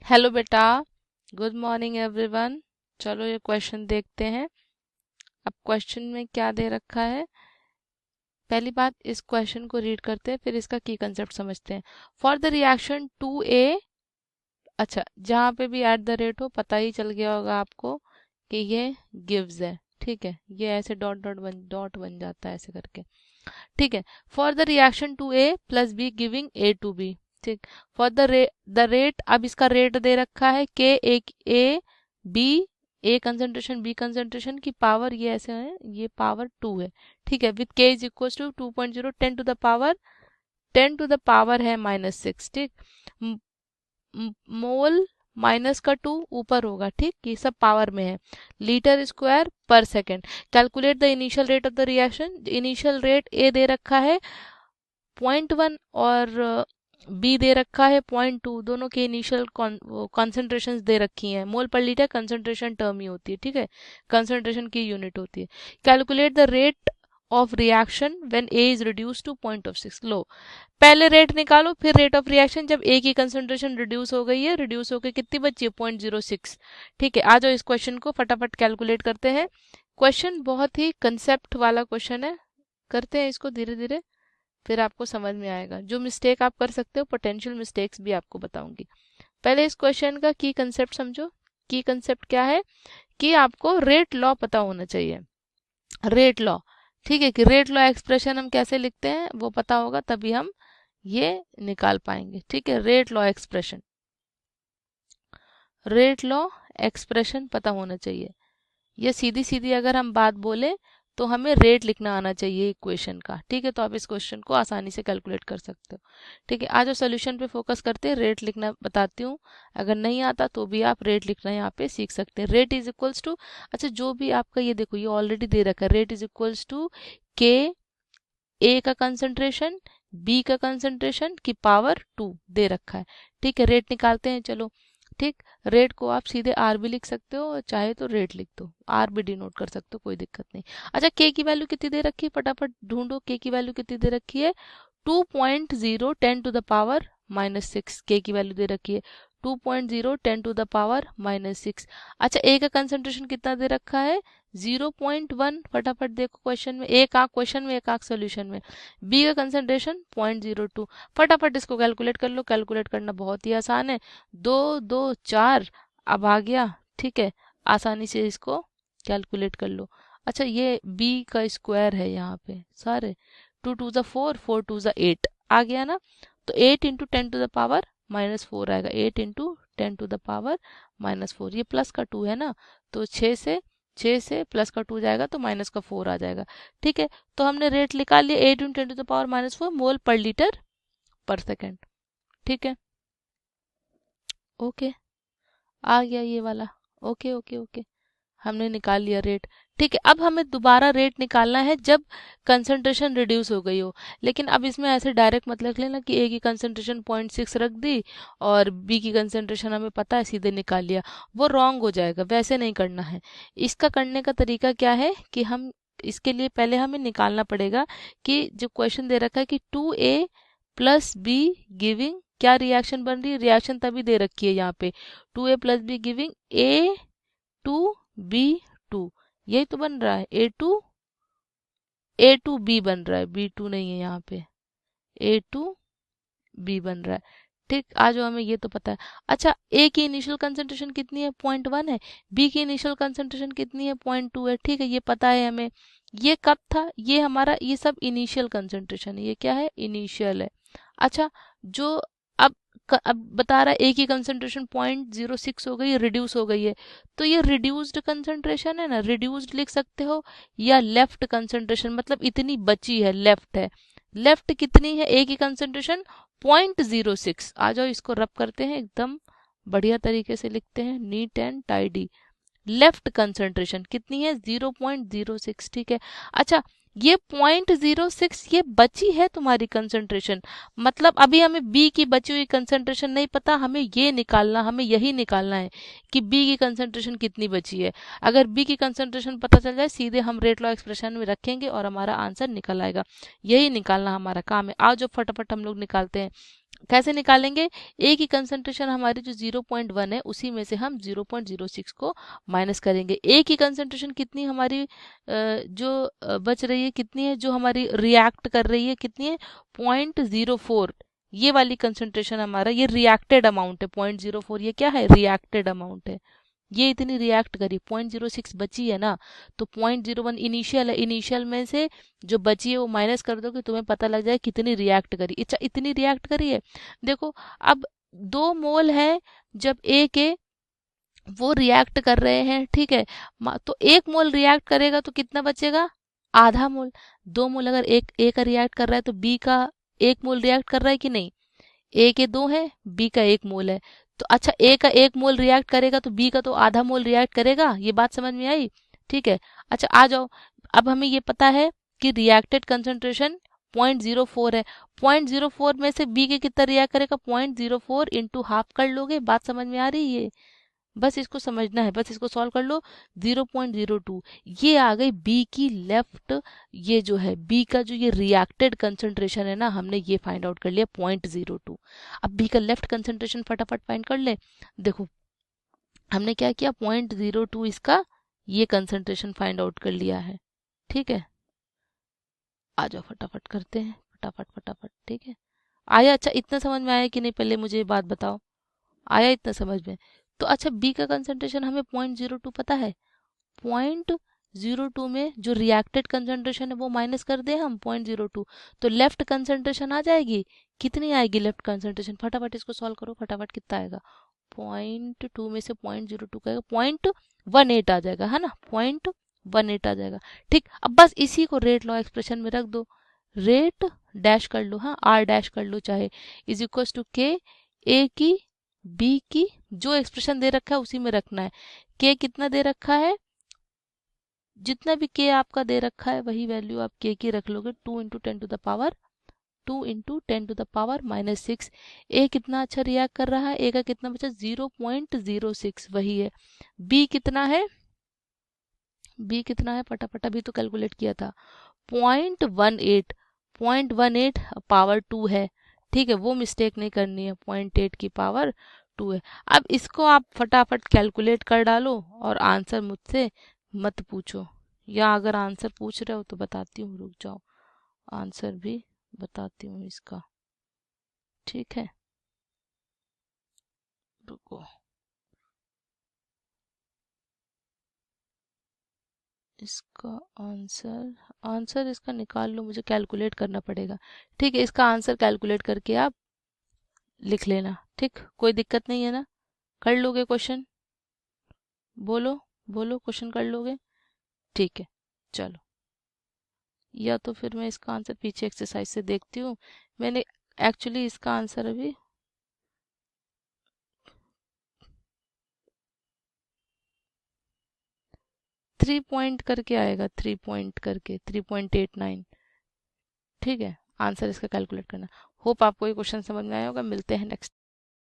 Hello बेटा, good morning everyone. चलो ये क्वेश्चन देखते हैं। अब क्वेश्चन में क्या दे रखा है। पहली बात, इस क्वेश्चन को रीड करते हैं, फिर इसका की कंसेप्ट समझते हैं। फॉर द रिएक्शन टू ए, अच्छा जहाँ पे भी एट द रेट हो पता ही चल गया होगा आपको कि ये गिव्स है। ठीक है, ये ऐसे डॉट बन जाता है ऐसे करके। ठीक है, for the reaction to A plus B giving A to B. ठीक, फॉर द रेट, अब इसका रेट दे रखा है के A B, A concentration B concentration की पावर ये ऐसे है, ये पावर 2 है। ठीक है, with K is equal to 2.0 10 to the power है -6। ठीक, मोल माइनस का 2 ऊपर होगा। ठीक, ये सब पावर में है। लीटर स्क्वायर पर second. Calculate the initial rate of the reaction. Initial rate ए दे रखा है 0.1 और बी दे रखा है 0.2। दोनों के इनिशियल कॉन्सेंट्रेशन दे रखी हैं। मोल पर लीटर कंसंट्रेशन टर्म ही होती है। ठीक है, कंसंट्रेशन की यूनिट होती है। Calculate the rate of reaction when A is reduce to 0.6। लो, पहले रेट निकालो, फिर रेट ऑफ रिएक्शन जब ए की कंसंट्रेशन रिड्यूस हो गई है, रिड्यूस होकर कितनी बची है 0.06। ठीक है, आ जाओ इस क्वेश्चन को फटाफट कैलकुलेट करते हैं। क्वेश्चन बहुत ही कंसेप्ट वाला क्वेश्चन है, करते हैं इसको धीरे धीरे, फिर आपको समझ में आएगा। जो मिस्टेक आप कर सकते हो, पोटेंशियल मिस्टेक्स भी आपको बताऊंगी। पहले इस क्वेश्चन का की कंसेप्ट समझो। की कंसेप्ट क्या है कि आपको रेट लॉ पता होना चाहिए। रेट लॉ, ठीक है, कि रेट लॉ एक्सप्रेशन हम कैसे लिखते हैं वो पता होगा, तभी हम ये निकाल पाएंगे। ठीक है, rate law expression, rate law expression पता होना चाहिए। ये सीधी सीधी अगर हम बात बोले तो हमें रेट लिखना आना चाहिए इक्वेशन का। ठीक है, तो आप इस क्वेश्चन को आसानी से कैलकुलेट कर सकते हो। ठीक है, आज सोल्यूशन पे फोकस करते हैं, रेट लिखना बताती हूँ। अगर नहीं आता तो भी आप रेट लिखना यहाँ पे सीख सकते हैं। रेट इज इक्वल्स टू, अच्छा जो भी आपका ये देखो ये ऑलरेडी दे रखा है, रेट इज इक्वल्स टू के ए का कंसंट्रेशन बी का कंसंट्रेशन की पावर 2 दे रखा है। ठीक है, रेट निकालते हैं चलो। ठीक, रेट को आप सीधे आर भी लिख सकते हो, चाहे तो रेट लिख दो, आर भी डिनोट कर सकते हो, कोई दिक्कत नहीं। अच्छा, के की वैल्यू कितनी दे रखी है, फटाफट ढूंढो। के की वैल्यू कितनी दे रखी है 2.0 10 टू द पावर -6। के की वैल्यू दे रखी है 2.0 10 टू द पावर -6। अच्छा, ए का कंसंट्रेशन कितना दे रखा है 0.1। फटाफट देखो क्वेश्चन में, एक आंख क्वेश्चन में एक आंख सोल्यूशन में। बी का कंसंट्रेशन 0.02। फटाफट इसको कैलकुलेट कर लो, कैलकुलेट करना बहुत ही आसान है। 2 2 4 अब आ गया। ठीक है, आसानी से इसको कैलकुलेट कर लो। अच्छा, ये बी का स्क्वायर है यहाँ पे सारे, 2 2 ज़ा 4 4 2 ज़ा 8 आ गया ना। तो 8 इंटू 10 टू द पावर -4 आएगा। 8 इंटू 10 टू द पावर -4, ये प्लस का 2 है ना, तो 6 से प्लस का 2 जाएगा तो माइनस का 4 आ जाएगा। ठीक है, तो हमने रेट निकाल लिया 8 इंटू 10 टू द पावर -4 मोल पर लीटर पर सेकेंड। ठीक है, ओके, आ गया ये वाला। ओके ओके ओके, हमने निकाल लिया रेट। ठीक है, अब हमें दोबारा रेट निकालना है जब कंसंट्रेशन रिड्यूस हो गई हो। लेकिन अब इसमें ऐसे डायरेक्ट मत लिख लेना कि ए की कंसंट्रेशन 0.6 रख दी और बी की कंसंट्रेशन हमें पता है सीधे निकाल लिया, वो रॉन्ग हो जाएगा। वैसे नहीं करना है। इसका करने का तरीका क्या है कि हम इसके लिए पहले हमें निकालना पड़ेगा कि जो क्वेश्चन दे रखा है कि 2a प्लस बी गिविंग क्या रिएक्शन बन रही है। रिएक्शन तभी दे रखी है यहाँ पे 2a plus B giving A2B2, यही तो बन रहा है। A2B बन रहा है, B2 नहीं है यहाँ पे, A2B बन रहा है। ठीक, आज हमें ये तो पता है। अच्छा, A की इनिशियल कंसंट्रेशन कितनी है 0.1 है, B की इनिशियल कंसंट्रेशन कितनी है 0.2 है। ठीक है, ये पता है हमें। ये कब था, ये हमारा ये सब इनिशियल कंसंट्रेशन है, ये क्या है इनिशियल है। अच्छा, जो अब बता रहा है ए की कंसंट्रेशन 0.06 हो गई, रिड्यूस हो गई है, तो ये रिड्यूस्ड कंसंट्रेशन है ना, रिड्यूस्ड लिख सकते हो, या लेफ्ट कंसंट्रेशन, मतलब इतनी बची है, लेफ्ट है। लेफ्ट कितनी है ए की कंसंट्रेशन 0.06। आ जाओ इसको रब करते हैं, एकदम बढ़िया तरीके से लिखते हैं, neat and tidy. Left concentration कितनी है 0.06। ठीक है, अच्छा ये 0.06 ये बची है तुम्हारी कंसंट्रेशन, मतलब अभी हमें बी की बची हुई कंसंट्रेशन नहीं पता, हमें ये निकालना, हमें यही निकालना है कि बी की कंसंट्रेशन कितनी बची है। अगर बी की कंसंट्रेशन पता चल जाए, सीधे हम रेट लॉ एक्सप्रेशन में रखेंगे और हमारा आंसर निकल आएगा। यही निकालना हमारा काम है। आओ जो फटाफट हम लोग निकालते हैं। कैसे निकालेंगे? ए की कंसंट्रेशन हमारी जो 0.1 है उसी में से हम 0.06 को माइनस करेंगे। ए की कंसंट्रेशन कितनी हमारी जो बच रही है, कितनी है जो हमारी रिएक्ट कर रही है, कितनी है? 0.04। ये वाली कंसंट्रेशन हमारा, ये रिएक्टेड अमाउंट है। 0.04 ये क्या है? रिएक्टेड अमाउंट है। ये इतनी रिएक्ट करी, 0.06 बची है ना, तो 0.01 इनिशियल है, इनिशियल में से जो बची है वो माइनस कर दो कि तुम्हें पता लग जाए कितनी रिएक्ट करी। अच्छा, इतनी रिएक्ट करी है। देखो, अब 2 मोल है जब ए के, वो रिएक्ट कर रहे हैं, ठीक है। तो 1 मोल रिएक्ट करेगा तो कितना बचेगा? आधा मोल। 2 मोल अगर एक ए का रिएक्ट कर रहा है तो बी का 1 मोल रिएक्ट कर रहा है कि नहीं? ए के 2 है, बी का 1 मोल है। तो अच्छा, ए का 1 मोल रिएक्ट करेगा तो बी का तो आधा मोल रिएक्ट करेगा। ये बात समझ में आई? ठीक है। अच्छा, आ जाओ। अब हमें ये पता है कि रिएक्टेड कंसंट्रेशन 0.04 है। 0.04 में से बी के कितना रिएक्ट करेगा? 0.04 इंटू हाफ कर लोगे। बात समझ में आ रही है? बस इसको समझना है, बस इसको सॉल्व कर लो। 0.02 ये आ गई बी की लेफ्ट, ये जो है बी का जो ये रिएक्टेड कंसंट्रेशन है ना, हमने ये फाइंड आउट कर लिया 0.02। अब बी का लेफ्ट कंसंट्रेशन फटाफट फाइंड कर ले। देखो, हमने क्या किया? 0.02 इसका ये कंसंट्रेशन फाइंड आउट कर लिया है। ठीक है, आ जाओ फटाफट करते हैं, फटाफट फटाफट। ठीक है, आया? अच्छा, इतना समझ में आया कि नहीं, पहले मुझे ये बात बताओ, आया इतना समझ में? तो अच्छा, बी का कंसंट्रेशन हमें 0.02 पता है। 0.02 में जो रिएक्टेड कंसंट्रेशन है वो माइनस कर दे हम, 0.02, तो लेफ्ट कंसंट्रेशन आ जाएगी। कितनी आएगी लेफ्ट कंसंट्रेशन? फटाफट इसको सॉल्व करो, फटाफट कितना आएगा? 0.2 में से 0.02 का 0.18 आ जाएगा, है ना? 0.18 आ जाएगा। ठीक, अब बस इसी को रेट लॉ एक्सप्रेशन में रख दो। रेट डैश कर लो, हाँ, आर डैश कर लो चाहे, इज इक्वल टू के ए की बी की, जो एक्सप्रेशन दे रखा है उसी में रखना है। के कितना दे रखा है? जितना भी के आपका दे रखा है वही वैल्यू आप के की रख लोगे। 2 × 10⁻⁻6। ए कितना अच्छा रिएक्ट कर रहा है? ए का कितना बचा? 0.06 वही है। बी कितना है? बी कितना है? फटाफट अभी तो कैलकुलेट किया था। 0.18। 0.18 पावर 2 है। ठीक है, वो मिस्टेक नहीं करनी है, 0.8 की पावर 2 है। अब इसको आप फटाफट कैलकुलेट कर डालो और आंसर मुझसे मत पूछो, या अगर आंसर पूछ रहे हो तो बताती हूँ, रुक जाओ, आंसर भी बताती हूँ इसका। ठीक है, रुको, इसका आंसर, आंसर इसका निकाल लो, मुझे कैलकुलेट करना पड़ेगा। ठीक है, इसका आंसर कैलकुलेट करके आप लिख लेना। ठीक, कोई दिक्कत नहीं है ना? कर लोगे क्वेश्चन? बोलो, बोलो, क्वेश्चन कर लोगे? ठीक है, चलो। या तो फिर मैं इसका आंसर पीछे एक्सरसाइज से देखती हूँ। मैंने एक्चुअली इसका आंसर अभी 3 पॉइंट करके आएगा, 3 पॉइंट करके 3.89। ठीक है, आंसर इसका कैलकुलेट करना। होप आपको ये क्वेश्चन समझ में आया होगा। मिलते हैं नेक्स्ट